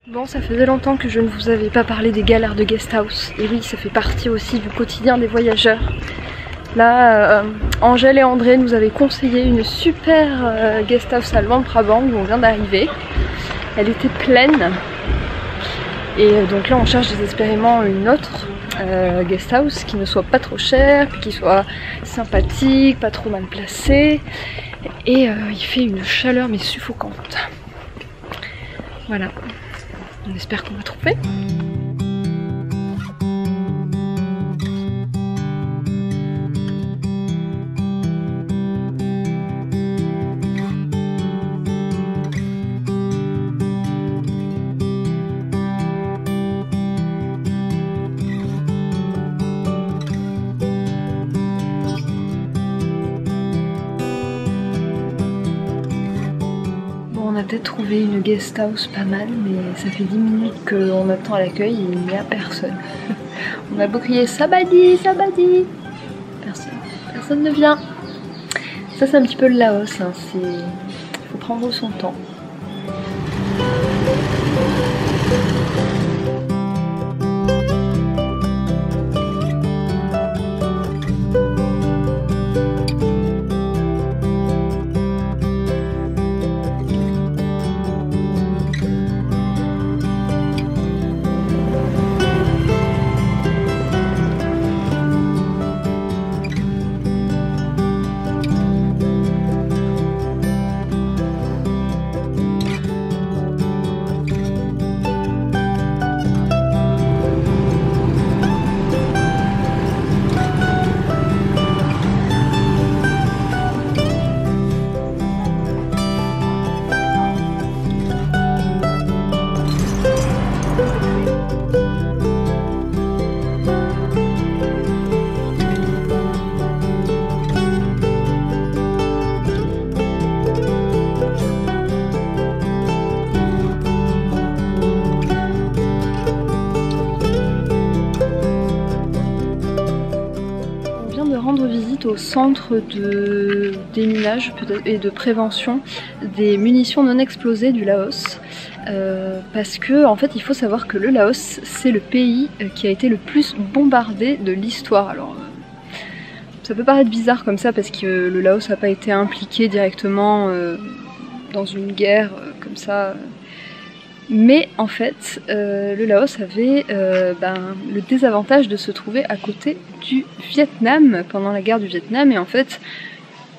Bon, ça faisait longtemps que je ne vous avais pas parlé des galères de guest house. Et oui, ça fait partie aussi du quotidien des voyageurs. Là, Angèle et André nous avaient conseillé une super guest house à Luang Prabang où on vient d'arriver. Elle était pleine. Et donc là, on cherche désespérément une autre guest house qui ne soit pas trop chère, qui soit sympathique, pas trop mal placée. Et il fait une chaleur mais suffocante. Voilà. On espère qu'on va trouver. On a peut-être trouvé une guest house pas mal, mais ça fait 10 minutes qu'on attend à l'accueil et il n'y a personne. On a beau crier Sabadi, Sabadi, personne ne vient. Ça c'est un petit peu le Laos, hein. Il faut prendre son temps. Rendre visite au centre de déminage et de prévention des munitions non explosées du Laos parce que en fait il faut savoir que le Laos c'est le pays qui a été le plus bombardé de l'histoire. Alors ça peut paraître bizarre comme ça parce que le Laos n'a pas été impliqué directement dans une guerre comme ça. Mais en fait, le Laos avait le désavantage de se trouver à côté du Vietnam pendant la guerre du Vietnam. Et en fait,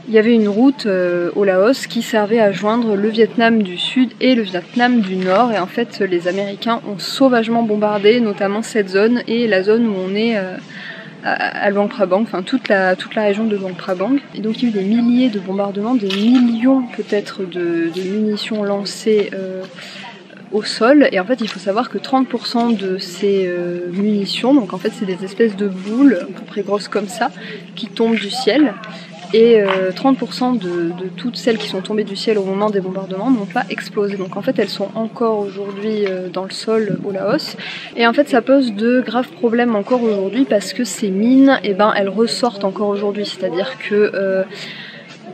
il y avait une route au Laos qui servait à joindre le Vietnam du Sud et le Vietnam du Nord. Et en fait, les Américains ont sauvagement bombardé notamment cette zone et la zone où on est à Luang Prabang, enfin toute la région de Luang Prabang. Et donc il y a eu des milliers de bombardements, des millions peut-être de munitions lancées au sol, et en fait il faut savoir que 30% de ces munitions, donc en fait c'est des espèces de boules à peu près grosses comme ça qui tombent du ciel, et 30% de toutes celles qui sont tombées du ciel au moment des bombardements n'ont pas explosé. Donc en fait elles sont encore aujourd'hui dans le sol au Laos, et en fait ça pose de graves problèmes encore aujourd'hui parce que ces mines, elles ressortent encore aujourd'hui, c'est-à-dire que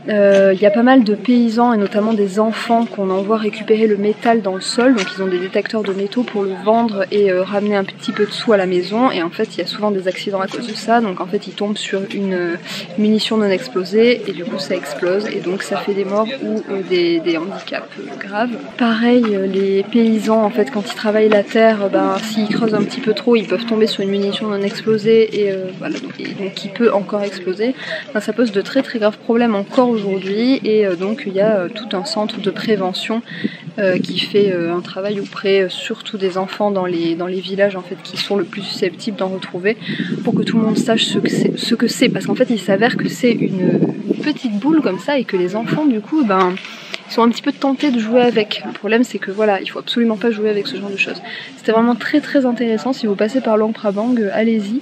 y a pas mal de paysans et notamment des enfants qu'on envoie récupérer le métal dans le sol, donc ils ont des détecteurs de métaux pour le vendre et ramener un petit peu de sous à la maison, et en fait il y a souvent des accidents à cause de ça, donc en fait ils tombent sur une munition non explosée et du coup ça explose et donc ça fait des morts ou des handicaps graves. Pareil, les paysans en fait quand ils travaillent la terre, s'ils creusent un petit peu trop ils peuvent tomber sur une munition non explosée et voilà, donc qui peut encore exploser. Ça pose de très très graves problèmes encore aujourd'hui, et donc il y a tout un centre de prévention qui fait un travail auprès surtout des enfants dans les villages en fait qui sont le plus susceptibles d'en retrouver, pour que tout le monde sache ce que c'est, parce qu'en fait il s'avère que c'est une petite boule comme ça et que les enfants du coup ils sont un petit peu tentés de jouer avec. Le problème c'est que voilà, il faut absolument pas jouer avec ce genre de choses. C'était vraiment très très intéressant. Si vous passez par Luang Prabang, allez-y.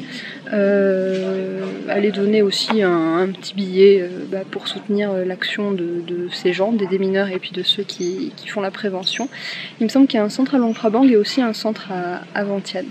Allez donner aussi un petit billet pour soutenir l'action de ces gens, des démineurs et puis de ceux qui font la prévention. Il me semble qu'il y a un centre à Luang Prabang et aussi un centre à Vientiane.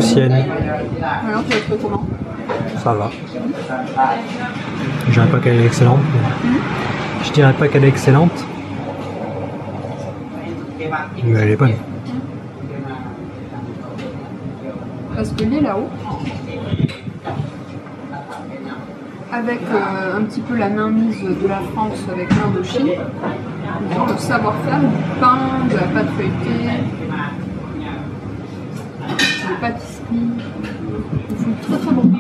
laotienne. Alors tu l'as trouvé comment? Ça va. Je dirais pas qu'elle est excellente. Je dirais pas qu'elle est excellente. Mais elle est bonne. Parce que les Laos, avec un petit peu la mainmise de la France avec l'Indochine, de savoir-faire, du pain, de la pâte feuilletée, des pâtisseries, ils font très très bon.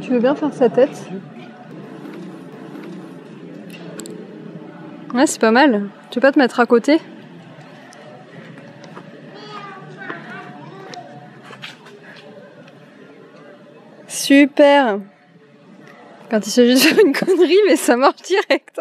Tu veux bien faire sa tête? Ouais, c'est pas mal. Tu veux pas te mettre à côté? Super! Quand il s'agit de faire une connerie, mais ça marche direct.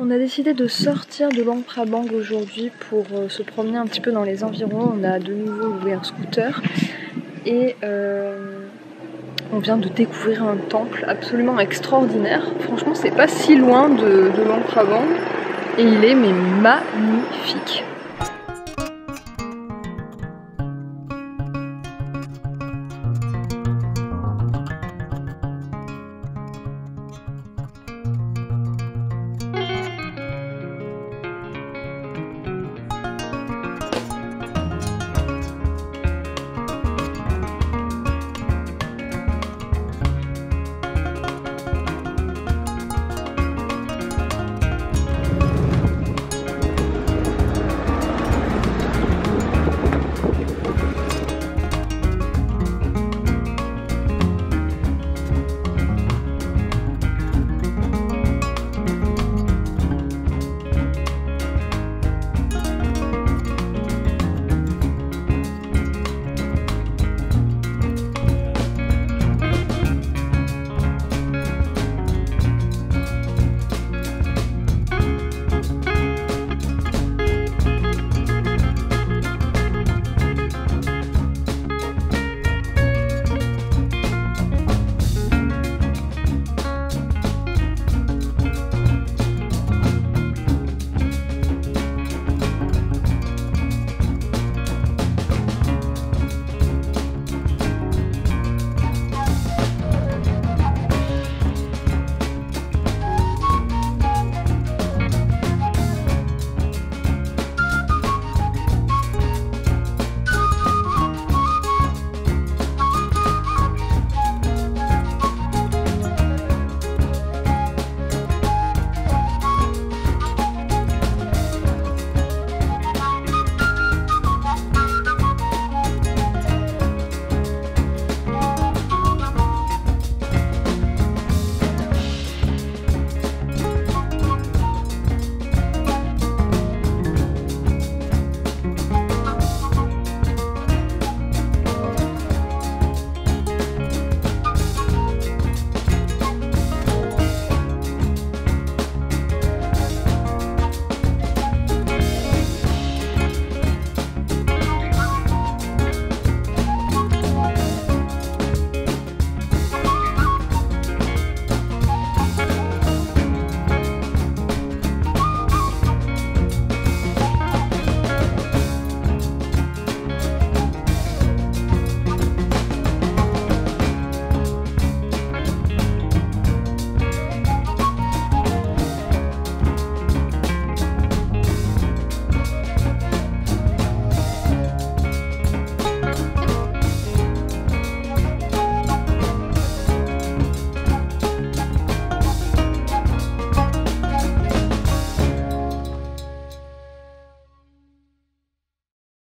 On a décidé de sortir de Luang Prabang aujourd'hui pour se promener un petit peu dans les environs. On a de nouveau loué un scooter et on vient de découvrir un temple absolument extraordinaire. Franchement, c'est pas si loin de Luang Prabang et il est mais magnifique.